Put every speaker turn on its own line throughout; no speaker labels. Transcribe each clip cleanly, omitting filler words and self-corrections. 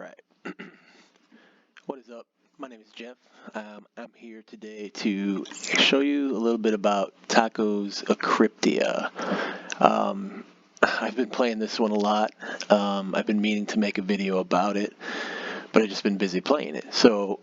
right. What is up? My name is Jeff. I'm here today to show you a little bit about Taco's Acryptia. I've been playing this one a lot. I've been meaning to make a video about it, but I've just been busy playing it. So,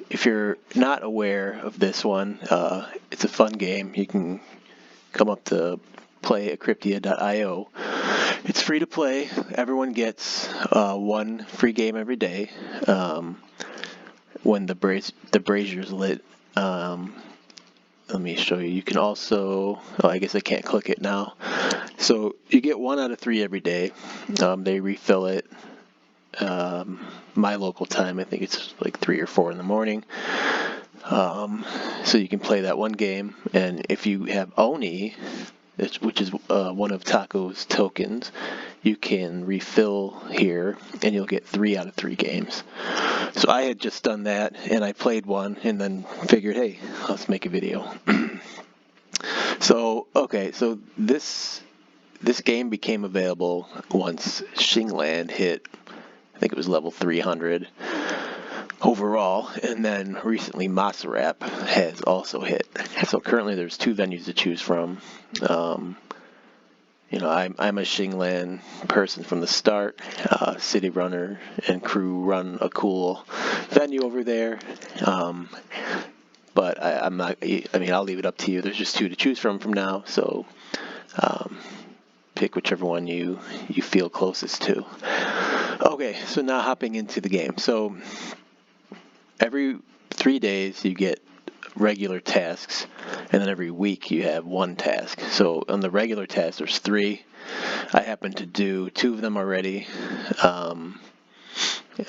if you're not aware of this one, it's a fun game. You can come up to playacryptia.io. It's free to play. Everyone gets one free game every day when the brazier's lit. Let me show you. You can also, I guess I can't click it now. So you get 1 out of 3 every day. They refill it. My local time, I think it's like 3 or 4 in the morning. So you can play that one game, and if you have Oni, which is one of Taco's tokens, you can refill here, and you'll get 3 out of 3 games. So I had just done that, and I played one, and then figured, hey, let's make a video. So this game became available once Shingland hit, I think it was level 300 overall, and then recently Maserap has also hit. So currently there's 2 venues to choose from. I'm a Shingland person from the start. City Runner and crew run a cool venue over there. But I'm not. I mean, I'll leave it up to you. There's just 2 to choose from now. So pick whichever one you feel closest to. Okay, so now hopping into the game. So every 3 days you get regular tasks, and then every week you have 1 task. So on the regular tasks there's 3. I happen to do 2 of them already, and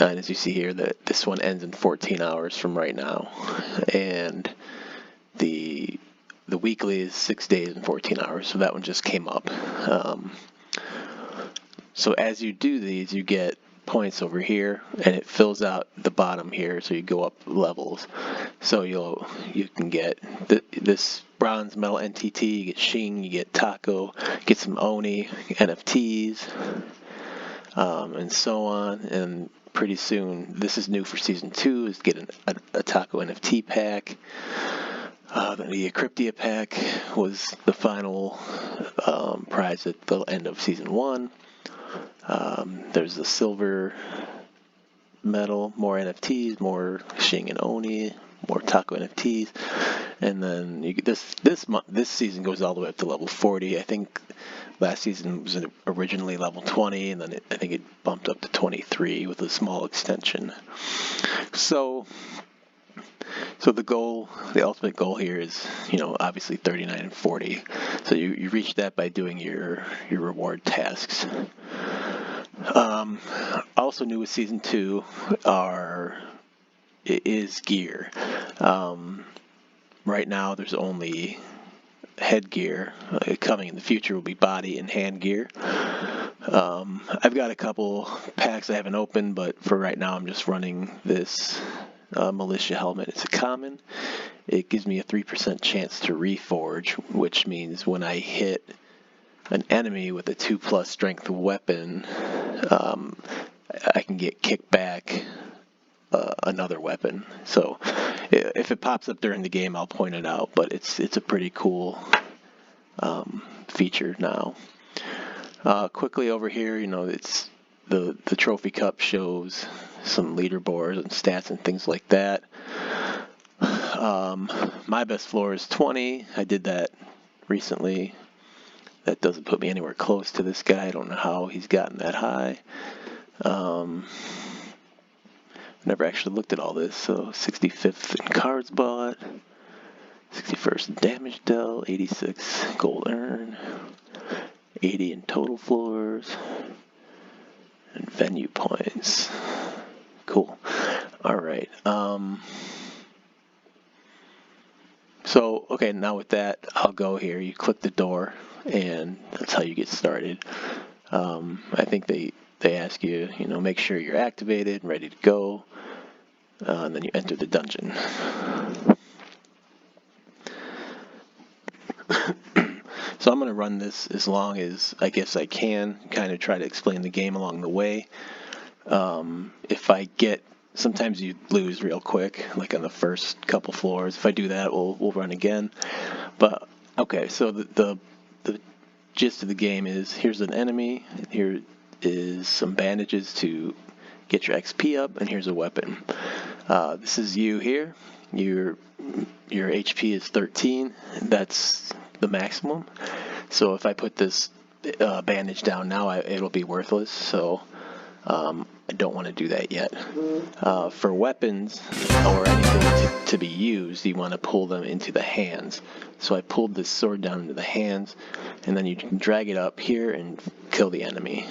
as you see here, this one ends in 14 hours from right now, and the weekly is 6 days and 14 hours, so that one just came up. So as you do these, you get points over here, and it fills out the bottom here, so you go up levels. So you can get this bronze medal NTT, you get Shing, you get Taco, get some Oni, NFTs, and so on. And pretty soon, this is new for season 2, is get a Taco NFT pack. The Acryptia pack was the final prize at the end of season 1. There's a silver medal, more NFTs, more Shing and Oni, more Taco NFTs, and then this season goes all the way up to level 40. I think last season was originally level 20, and then I think it bumped up to 23 with a small extension. So the ultimate goal here is, obviously 39 and 40. So you reach that by doing your reward tasks. Also new with season 2 is gear. Right now there's only headgear. Coming in the future will be body and hand gear. I've got a couple packs I haven't opened, but for right now I'm just running this militia helmet. It's a common. It gives me a 3% chance to reforge, which means when I hit an enemy with a 2+ strength weapon, I can get kicked back another weapon. So if it pops up during the game, I'll point it out, but it's a pretty cool feature now. Quickly over here, it's the trophy cup shows some leaderboards and stats and things like that. My best floor is 20. I did that recently. That doesn't put me anywhere close to this guy. I don't know how he's gotten that high. Never actually looked at all this. So 65th in cards bought, 61st in damage dealt, 86 gold earned, 80 in total floors, and venue points. Cool. All right. So, okay, now with that, I'll go here. You click the door, and that's how you get started. I think they ask you, make sure you're activated and ready to go, and then you enter the dungeon. So I'm going to run this as long as I guess I can, kind of try to explain the game along the way. If I get, sometimes you lose real quick, like on the first couple floors. If I do that, we'll run again. But okay, so the gist of the game is, here's an enemy, here is some bandages to get your XP up, and here's a weapon. This is you here. Your HP is 13. That's the maximum. So if I put this bandage down now, it'll be worthless. So I don't want to do that yet. For weapons or anything to be used, you want to pull them into the hands. So I pulled this sword down into the hands, and then you can drag it up here and kill the enemy.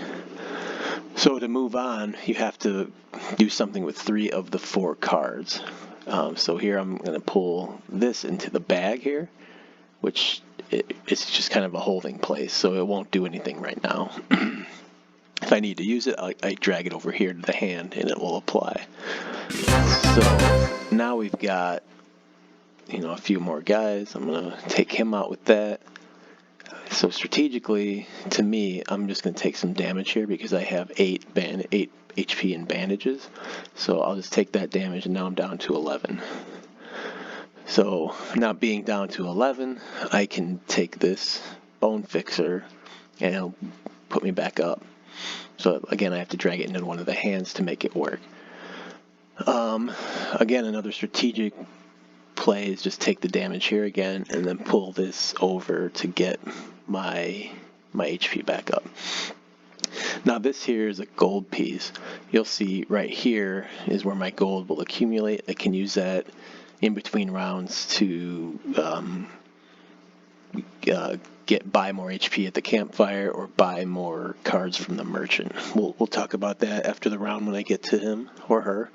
So to move on, you have to do something with 3 of the 4 cards. So here I'm going to pull this into the bag here, which it's just kind of a holding place, so it won't do anything right now. If I need to use it, I drag it over here to the hand, and it will apply. So now we've got, a few more guys. I'm going to take him out with that. So strategically, to me, I'm just going to take some damage here because I have 8 HP in bandages. So I'll just take that damage, and now I'm down to 11. So now being down to 11, I can take this bone fixer, and it'll put me back up. So again, I have to drag it into one of the hands to make it work. Again, another strategic play is just take the damage here again, and then pull this over to get my HP back up. Now this here is a gold piece. You'll see right here is where my gold will accumulate. I can use that in between rounds to buy more HP at the campfire or buy more cards from the merchant. We'll talk about that after the round when I get to him or her.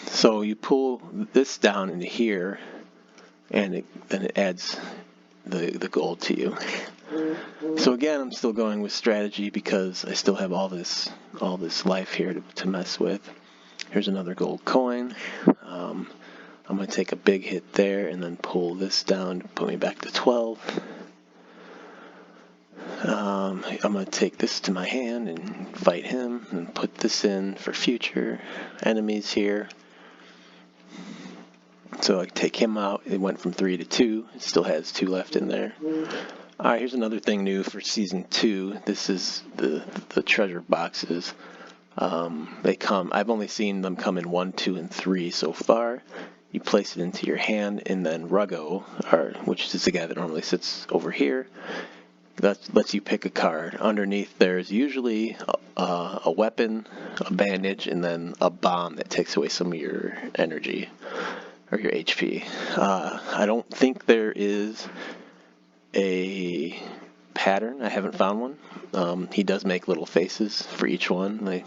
So you pull this down into here, and then it adds the gold to you. So again, I'm still going with strategy because I still have all this life here to mess with. Here's another gold coin. I'm going to take a big hit there and then pull this down to put me back to 12. I'm going to take this to my hand and fight him and put this in for future enemies here. So I take him out. It went from 3 to 2. It still has 2 left in there. Alright, here's another thing new for Season 2. This is the treasure boxes. They come, I've only seen them come in 1, 2, and 3 so far. You place it into your hand, and then Ruggo, which is the guy that normally sits over here, that lets you pick a card. Underneath there's usually a weapon, a bandage, and then a bomb that takes away some of your energy or your HP. I don't think there is a pattern. I haven't found one. He does make little faces for each one, like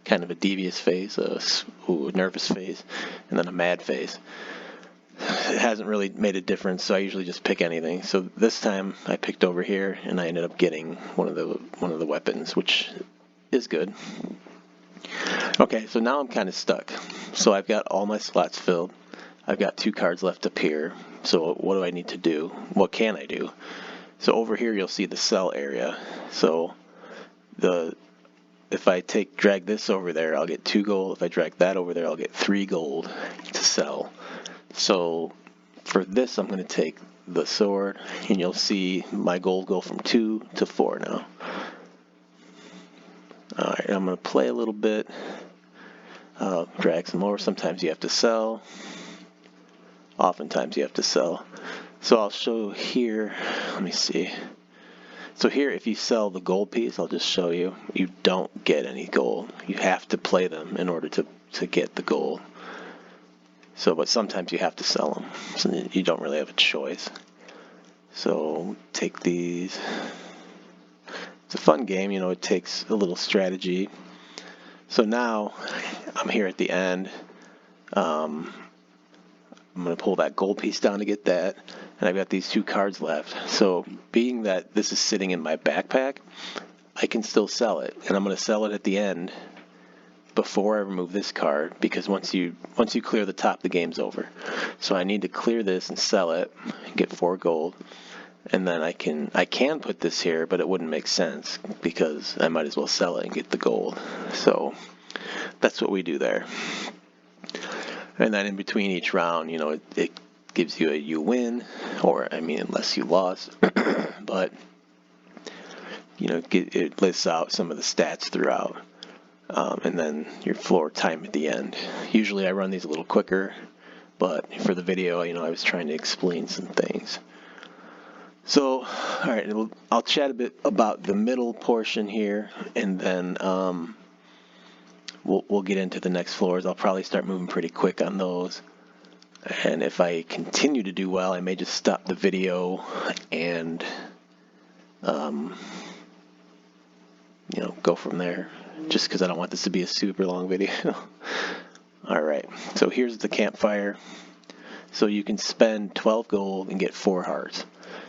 kind of a devious face, a nervous face, and then a mad face. It hasn't really made a difference, so I usually just pick anything. So this time I picked over here, and I ended up getting one of the weapons, which is good. Okay, so now I'm kind of stuck. So I've got all my slots filled. I've got 2 cards left up here. So what do I need to do? What can I do? So over here you'll see the sell area. So if I drag this over there, I'll get 2 gold. If I drag that over there, I'll get 3 gold to sell. So for this, I'm going to take the sword, and you'll see my gold go from 2 to 4 now. Alright, I'm going to play a little bit. Drag some more. Sometimes you have to sell. Oftentimes you have to sell. So I'll show here. Let me see. So here, if you sell the gold piece, I'll just show you, you don't get any gold. You have to play them in order to get the gold. So, but sometimes you have to sell them. So you don't really have a choice. So take these. It's a fun game, it takes a little strategy. So now I'm here at the end. I'm going to pull that gold piece down to get that, and I've got these 2 cards left. So being that this is sitting in my backpack, I can still sell it, and I'm going to sell it at the end before I remove this card, because once you clear the top, the game's over. So I need to clear this and sell it, get 4 gold, And then I can put this here, but it wouldn't make sense because I might as well sell it and get the gold. So that's what we do there. And then in between each round, it gives you a you win, or I mean, unless you lost. But it lists out some of the stats throughout, and then your floor time at the end. Usually I run these a little quicker, but for the video, I was trying to explain some things. So, all right, I'll chat a bit about the middle portion here, and then we'll get into the next floors. I'll probably start moving pretty quick on those. And if I continue to do well, I may just stop the video and go from there, just because I don't want this to be a super long video. All right, so here's the campfire. So you can spend 12 gold and get 4 hearts.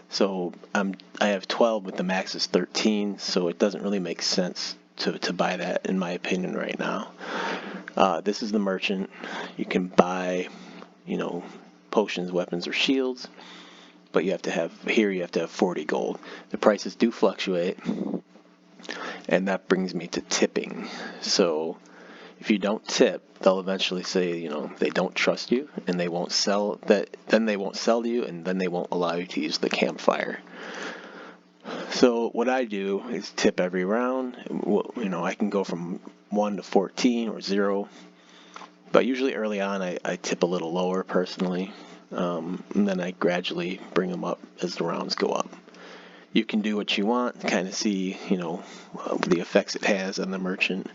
So I have 12, but the max is 13, so it doesn't really make sense to buy that, in my opinion, right now. This is the merchant. You can buy, potions, weapons, or shields, but you have to have 40 gold. The prices do fluctuate, and that brings me to tipping. So if you don't tip, they'll eventually say, they don't trust you, and they won't sell that. Then they won't sell to you, and then they won't allow you to use the campfire. So what I do is tip every round. I can go from 1 to 14 or 0, but usually early on I tip a little lower personally, and then I gradually bring them up as the rounds go up. You can do what you want, kind of see, the effects it has on the merchant.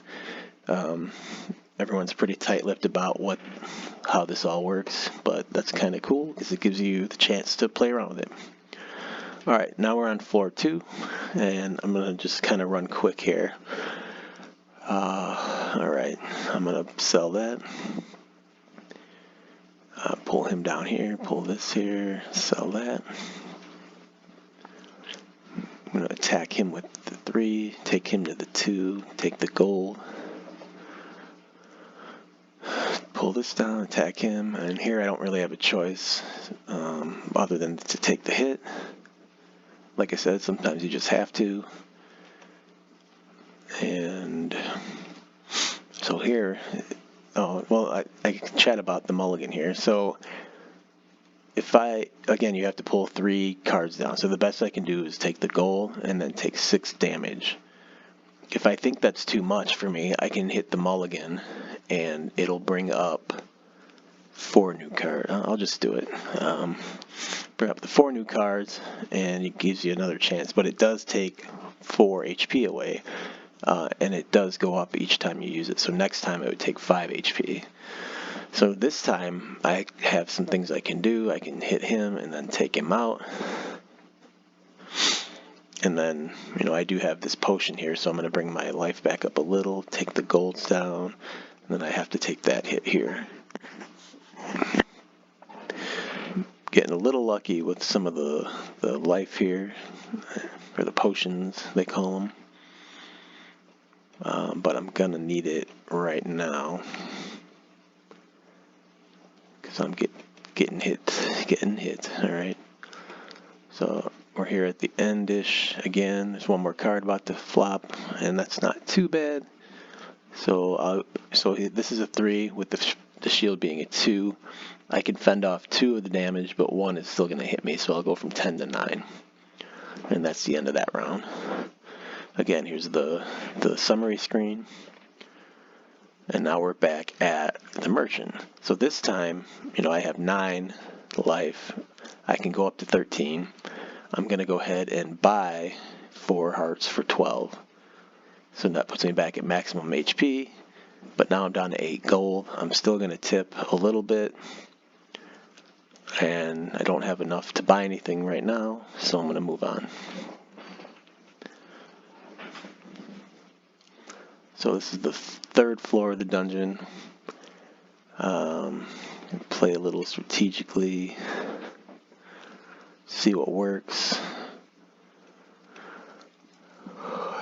Everyone's pretty tight-lipped about how this all works, but that's kind of cool because it gives you the chance to play around with it. All right, now we're on floor 2, and I'm going to just kind of run quick here. All right, I'm going to sell that. Pull him down here, pull this here, sell that. I'm going to attack him with the 3, take him to the 2, take the gold. Pull this down, attack him, and here I don't really have a choice other than to take the hit. Like I said, sometimes you just have to. And so here, I can chat about the mulligan here. So again, you have to pull 3 cards down. So the best I can do is take the gold and then take 6 damage. If I think that's too much for me, I can hit the mulligan and it'll bring up 4 new cards. I'll just do it. Bring up the 4 new cards, and it gives you another chance. But it does take 4 HP away, and it does go up each time you use it. So next time it would take 5 HP. So this time I have some things I can do. I can hit him and then take him out. And then, I do have this potion here, so I'm going to bring my life back up a little, take the golds down, and then I have to take that hit here. Getting a little lucky with some of the life here, or the potions, they call them. But I'm going to need it right now, because I'm getting hit, alright. So we're here at the end-ish again. There's one more card about to flop, and that's not too bad. So this is a 3 with the shield being a 2. I can fend off 2 of the damage, but 1 is still going to hit me, so I'll go from 10 to 9. And that's the end of that round. Again, here's the summary screen. And now we're back at the merchant. So this time, I have 9 life. I can go up to 13. I'm going to go ahead and buy 4 hearts for 12. So that puts me back at maximum HP. But now I'm down to 8 gold. I'm still going to tip a little bit. And I don't have enough to buy anything right now, so I'm going to move on. So this is the 3rd floor of the dungeon. Play a little strategically, see what works.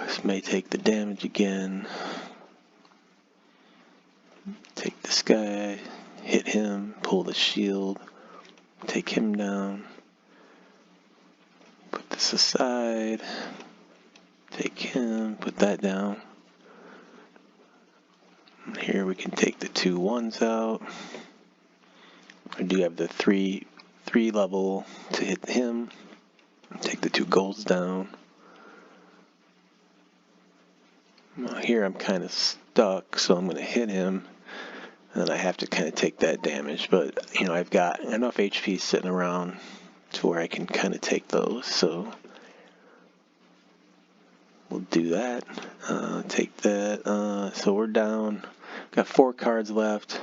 This may take the damage again. Take this guy, hit him, pull the shield, take him down, this aside. Take him, put that down. Here we can take the 2 1s out. I do have the three level to hit him. Take the 2 golds down. Here I'm kind of stuck, so I'm going to hit him, and then I have to kind of take that damage. But, you know, I've got enough HP sitting around to where I can kind of take those, so we'll do that. Take that. So we're down. Got 4 cards left.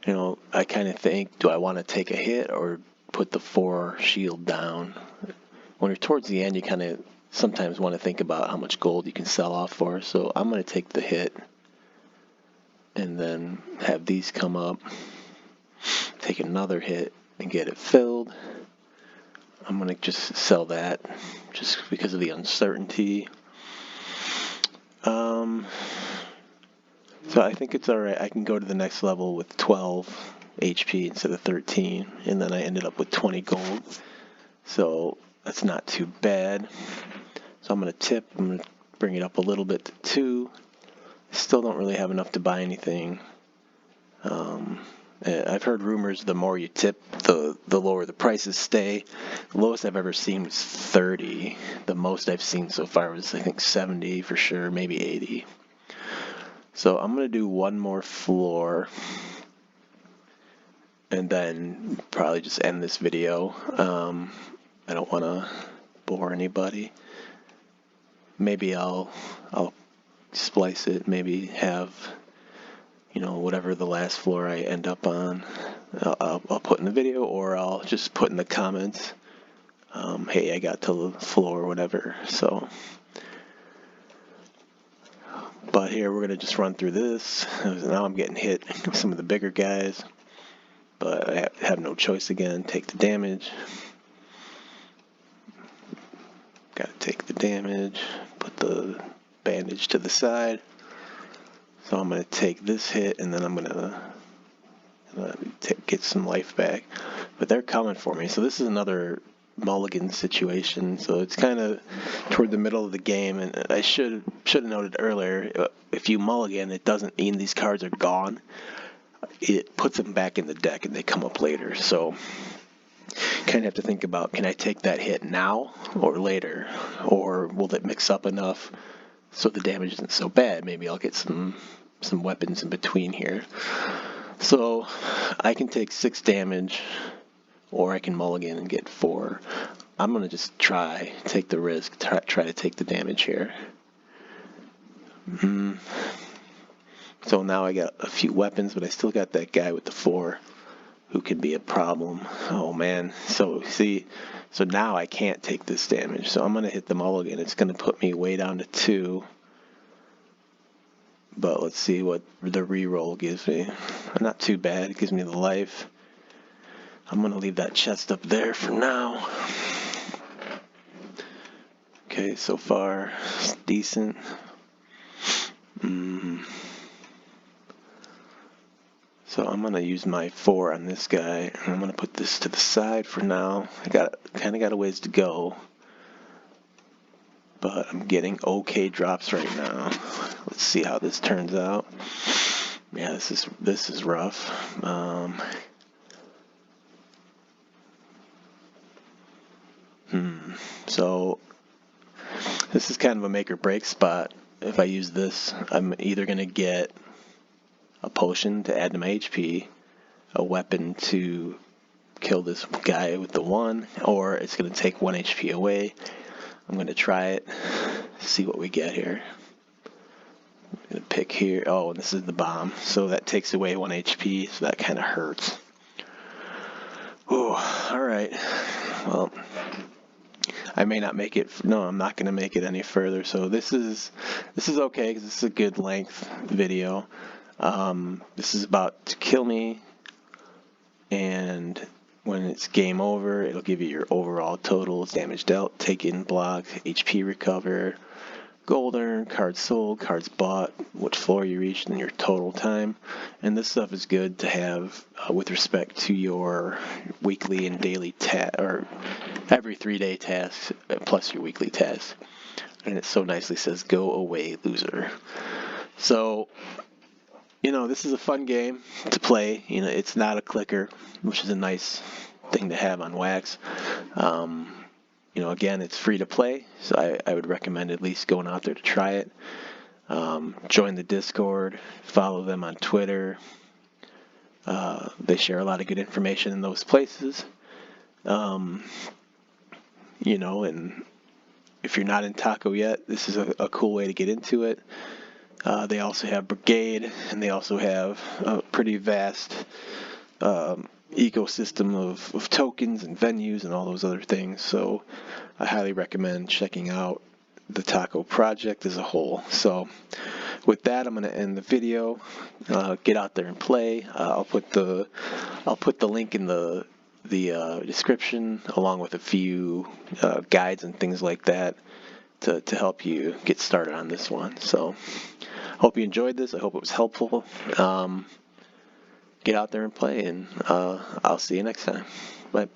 You know, I kind of think, do I want to take a hit or put the 4 shield down? When you're towards the end, you kind of sometimes want to think about how much gold you can sell off for. So I'm going to take the hit and then have these come up, take another hit and get it filled. I'm going to just sell that just because of the uncertainty. So I think it's alright. I can go to the next level with 12 HP instead of 13, and then I ended up with 20 gold. So that's not too bad. So I'm going to tip. I'm going to bring it up a little bit to 2. Still don't really have enough to buy anything. I've heard rumors the more you tip, the lower the prices stay. The lowest I've ever seen was 30. The most I've seen so far was, I think, 70 for sure, maybe 80. So I'm going to do one more floor and then probably just end this video. I don't want to bore anybody. Maybe I'll splice it, maybe have, you know, whatever the last floor I end up on, I'll put in the video, or I'll just put in the comments, hey, I got to the floor or whatever. So, but here we're going to just run through this. Now I'm getting hit with some of the bigger guys, but I have no choice again. Take the damage. Got to take the damage, put the bandage to the side. So I'm going to take this hit, and then I'm going to get some life back. But they're coming for me. So this is another mulligan situation. So it's kind of toward the middle of the game, and I should have noted earlier, if you mulligan, it doesn't mean these cards are gone. It puts them back in the deck, and they come up later. So kind of have to think about, can I take that hit now or later? Or will it mix up enough so the damage isn't so bad? Maybe I'll get some weapons in between here. So I can take 6 damage, or I can mulligan and get 4. I'm going to just take the risk, try to take the damage here. So now I got a few weapons, but I still got that guy with the 4 who can be a problem. Oh man, so see, so now I can't take this damage. So I'm going to hit the mulligan. It's going to put me way down to 2. But let's see what the reroll gives me. Not too bad. It gives me the life. I'm going to leave that chest up there for now. Okay, so far, it's decent. So I'm going to use my 4 on this guy, and I'm going to put this to the side for now. I kind of got a ways to go, but I'm getting okay drops right now. Let's see how this turns out. Yeah, this is rough. So this is kind of a make or break spot. If I use this, I'm either going to get a potion to add to my HP, a weapon to kill this guy with the 1, or it's going to take 1 HP away. I'm going to try it, see what we get here. I'm going to pick here. Oh, and this is the bomb. So that takes away 1 HP, so that kind of hurts. Oh, alright. Well, I may not make it. No, I'm not going to make it any further. So this is okay, because this is a good length video. This is about to kill me, and when it's game over, it'll give you your overall totals: damage dealt, taken, block, HP recovered, gold earned, cards sold, cards bought, which floor you reached, and your total time. And this stuff is good to have with respect to your weekly and daily every 3-day tasks plus your weekly tasks. And it so nicely says, "Go away, loser." So, this is a fun game to play. It's not a clicker, which is a nice thing to have on Wax. Again, it's free to play, so I would recommend at least going out there to try it. Join the Discord, follow them on Twitter. They share a lot of good information in those places. And if you're not in Taco yet, this is a cool way to get into it. They also have Brigade, and they also have a pretty vast ecosystem of tokens and venues and all those other things. So I highly recommend checking out the Taco project as a whole. So with that, I'm going to end the video. Get out there and play. I'll put the link in the description, along with a few guides and things like that to help you get started on this one. So hope you enjoyed this. I hope it was helpful. Get out there and play, and I'll see you next time. Bye.